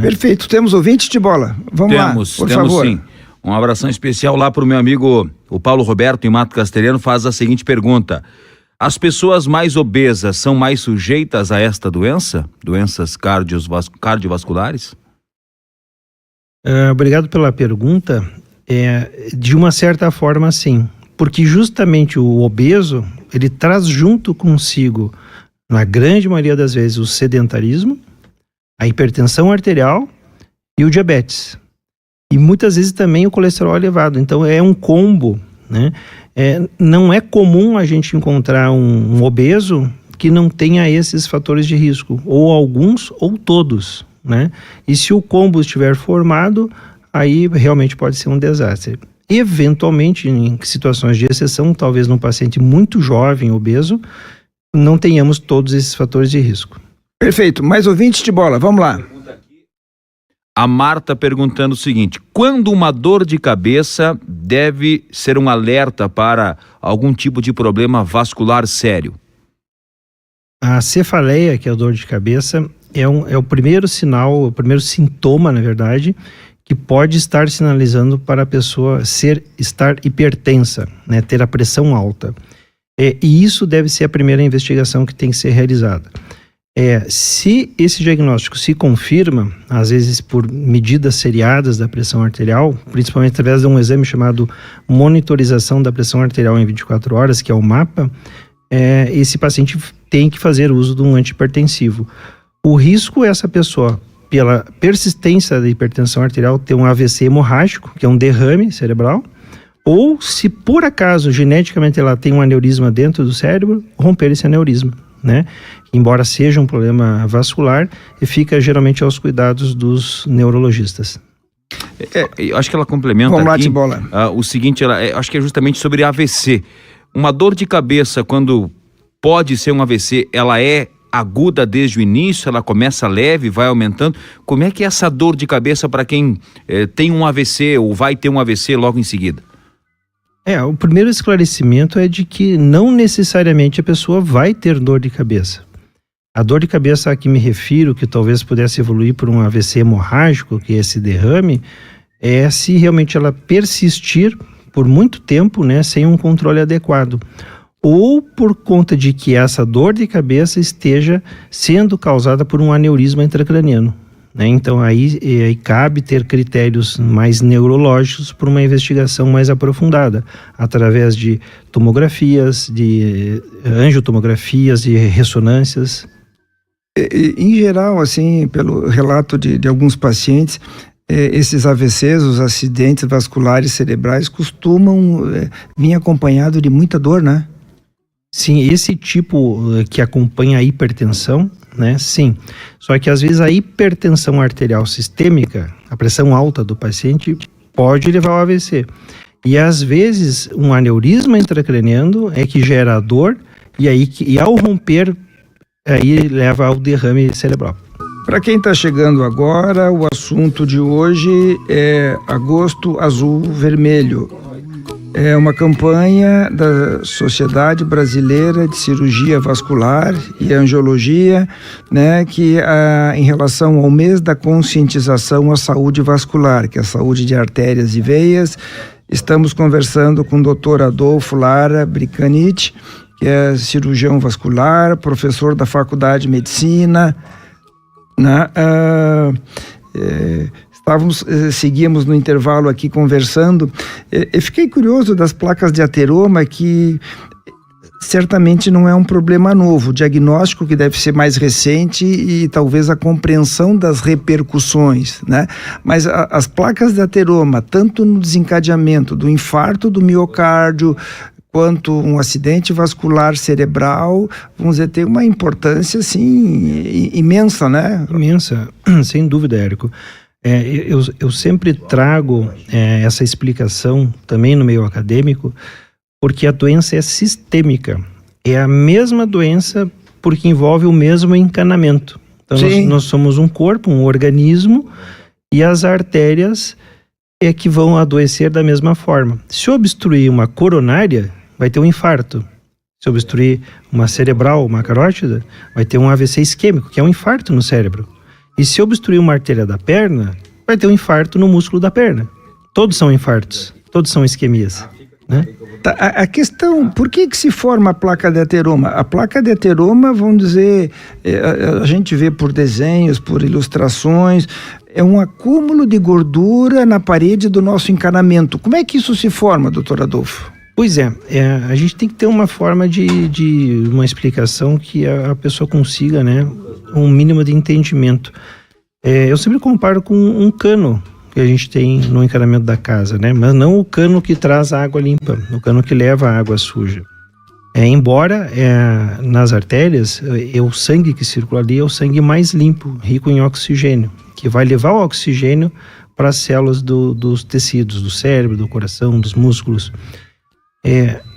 Perfeito. Temos ouvinte de bola. Vamos lá, por favor. Sim. Um abração especial lá para o meu amigo, o Paulo Roberto, em Mato Castelhano, faz a seguinte pergunta: as pessoas mais obesas são mais sujeitas a esta doença? Doenças cardiovasculares? Obrigado pela pergunta. De uma certa forma, sim. Porque justamente o obeso, ele traz junto consigo, na grande maioria das vezes, o sedentarismo, a hipertensão arterial e o diabetes. E muitas vezes também o colesterol elevado. Então é um combo, né? Não é comum a gente encontrar um obeso que não tenha esses fatores de risco, ou alguns ou todos, né? E se o combo estiver formado, aí realmente pode ser um desastre. Eventualmente, em situações de exceção, talvez num paciente muito jovem, obeso, não tenhamos todos esses fatores de risco. Perfeito. Mais ouvintes de bola, vamos lá. A Marta perguntando o seguinte: quando uma dor de cabeça deve ser um alerta para algum tipo de problema vascular sério? A cefaleia, que é a dor de cabeça, é o primeiro sinal, o primeiro sintoma, na verdade, que pode estar sinalizando para a pessoa estar hipertensa, né, ter a pressão alta. E isso deve ser a primeira investigação que tem que ser realizada. Se esse diagnóstico se confirma, às vezes por medidas seriadas da pressão arterial, principalmente através de um exame chamado monitorização da pressão arterial em 24 horas, que é o MAPA, esse paciente tem que fazer uso de um antihipertensivo. O risco é essa pessoa, pela persistência da hipertensão arterial, ter um AVC hemorrágico, que é um derrame cerebral, ou se por acaso geneticamente ela tem um aneurisma dentro do cérebro, romper esse aneurisma, né? Embora seja um problema vascular, e fica geralmente aos cuidados dos neurologistas. Eu acho que ela complementa. Vamos lá, aqui, de bola. o seguinte, acho que é justamente sobre AVC. Uma dor de cabeça, quando pode ser um AVC, ela é aguda desde o início, ela começa leve, vai aumentando. Como é que é essa dor de cabeça para quem tem um AVC ou vai ter um AVC logo em seguida? O primeiro esclarecimento é de que não necessariamente a pessoa vai ter dor de cabeça. A dor de cabeça a que me refiro, que talvez pudesse evoluir por um AVC hemorrágico, que é esse derrame, é se realmente ela persistir por muito tempo, né, sem um controle adequado. Ou por conta de que essa dor de cabeça esteja sendo causada por um aneurisma intracraniano, né? Então aí cabe ter critérios mais neurológicos para uma investigação mais aprofundada, através de tomografias, de angiotomografias, de ressonâncias. Em geral, assim, pelo relato de alguns pacientes, esses AVCs, os acidentes vasculares cerebrais, costumam vir acompanhado de muita dor, né? Sim, esse tipo que acompanha a hipertensão, né? Sim. Só que às vezes a hipertensão arterial sistêmica, a pressão alta do paciente, pode levar ao AVC. E às vezes um aneurisma intracraniano é que gera a dor e ao romper, aí leva ao derrame cerebral. Para quem está chegando agora, o assunto de hoje é Agosto Azul Vermelho. É uma campanha da Sociedade Brasileira de Cirurgia Vascular e Angiologia, né, que em relação ao mês da conscientização à saúde vascular, que é a saúde de artérias e veias, estamos conversando com o Dr. Adolfo Lara Bricanit, que é cirurgião vascular, professor da Faculdade de Medicina, né? Seguíamos no intervalo aqui conversando. Eu fiquei curioso das placas de ateroma, que certamente não é um problema novo, o diagnóstico que deve ser mais recente e talvez a compreensão das repercussões, né? Mas as placas de ateroma, tanto no desencadeamento do infarto do miocárdio, quanto um acidente vascular cerebral, vamos dizer, tem uma importância, assim, imensa, né? Imensa, sem dúvida, Érico. Eu sempre trago essa explicação também no meio acadêmico, porque a doença é sistêmica. É a mesma doença porque envolve o mesmo encanamento. Então nós somos um corpo, um organismo, e as artérias é que vão adoecer da mesma forma. Se obstruir uma coronária, vai ter um infarto. Se obstruir uma cerebral, uma carótida, vai ter um AVC isquêmico, que é um infarto no cérebro. E se obstruir uma artéria da perna, vai ter um infarto no músculo da perna. Todos são infartos, todos são isquemias, né? A questão, por que se forma a placa de ateroma? A placa de ateroma, vamos dizer, a gente vê por desenhos, por ilustrações, é um acúmulo de gordura na parede do nosso encanamento. Como é que isso se forma, doutor Adolfo? Pois é, a gente tem que ter uma forma de uma explicação que a pessoa consiga, né, um mínimo de entendimento. Eu sempre comparo com um cano que a gente tem no encanamento da casa, né? Mas não o cano que traz a água limpa, o cano que leva a água suja. Embora nas artérias, o sangue que circula ali é o sangue mais limpo, rico em oxigênio, que vai levar o oxigênio para as células dos tecidos, do cérebro, do coração, dos músculos.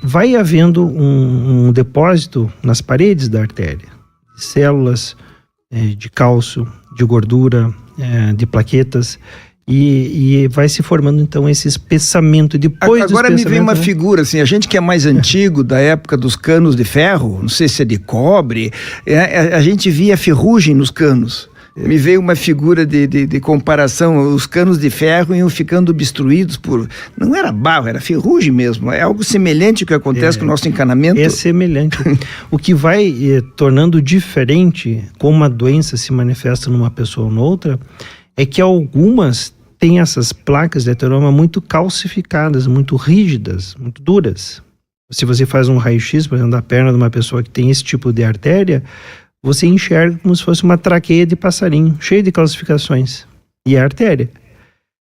Vai havendo um depósito nas paredes da artéria, de células, de cálcio, de gordura, de plaquetas, e vai se formando então esse espessamento. Agora me vem uma figura assim, a gente que é mais antigo, da época dos canos de ferro, não sei se é de cobre, a gente via ferrugem nos canos. Me veio uma figura de comparação, os canos de ferro iam ficando obstruídos por... Não era barro, era ferrugem mesmo. É algo semelhante ao que acontece com o nosso encanamento? É semelhante. O que vai tornando diferente como a doença se manifesta numa pessoa ou noutra é que algumas têm essas placas de ateroma muito calcificadas, muito rígidas, muito duras. Se você faz um raio-x, por exemplo, da perna de uma pessoa que tem esse tipo de artéria, você enxerga como se fosse uma traqueia de passarinho, cheia de calcificações. E é artéria.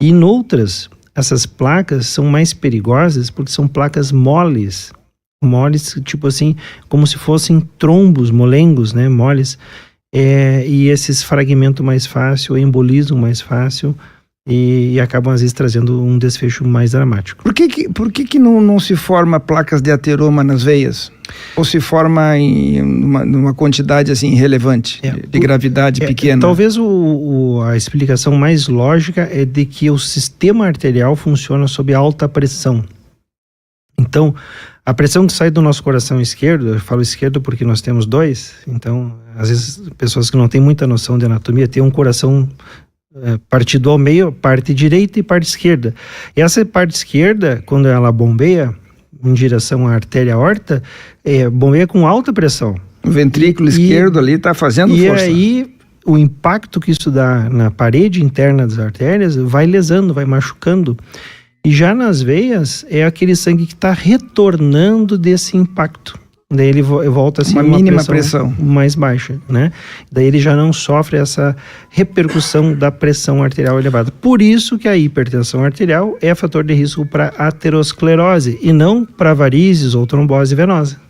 E em outras, essas placas são mais perigosas porque são placas moles. Moles, tipo assim, como se fossem trombos, molengos, né? Moles. E esses fragmentam mais fácil, embolizam mais fácil e acabam às vezes trazendo um desfecho mais dramático. Por que não se forma placas de ateroma nas veias? Ou se forma em numa quantidade assim relevante, de gravidade pequena? Talvez a explicação mais lógica é de que o sistema arterial funciona sob alta pressão. Então, a pressão que sai do nosso coração esquerdo, eu falo esquerdo porque nós temos dois, então, às vezes, pessoas que não têm muita noção de anatomia têm um coração partido ao meio, parte direita e parte esquerda. E essa parte esquerda, quando ela bombeia em direção à artéria aorta, bombeia com alta pressão. O ventrículo esquerdo ali está fazendo força. E aí, o impacto que isso dá na parede interna das artérias vai lesando, vai machucando. E já nas veias, é aquele sangue que está retornando desse impacto. Daí ele volta assim, uma mínima pressão mais baixa, né? Daí ele já não sofre essa repercussão da pressão arterial elevada. Por isso que a hipertensão arterial é fator de risco para aterosclerose e não para varizes ou trombose venosa.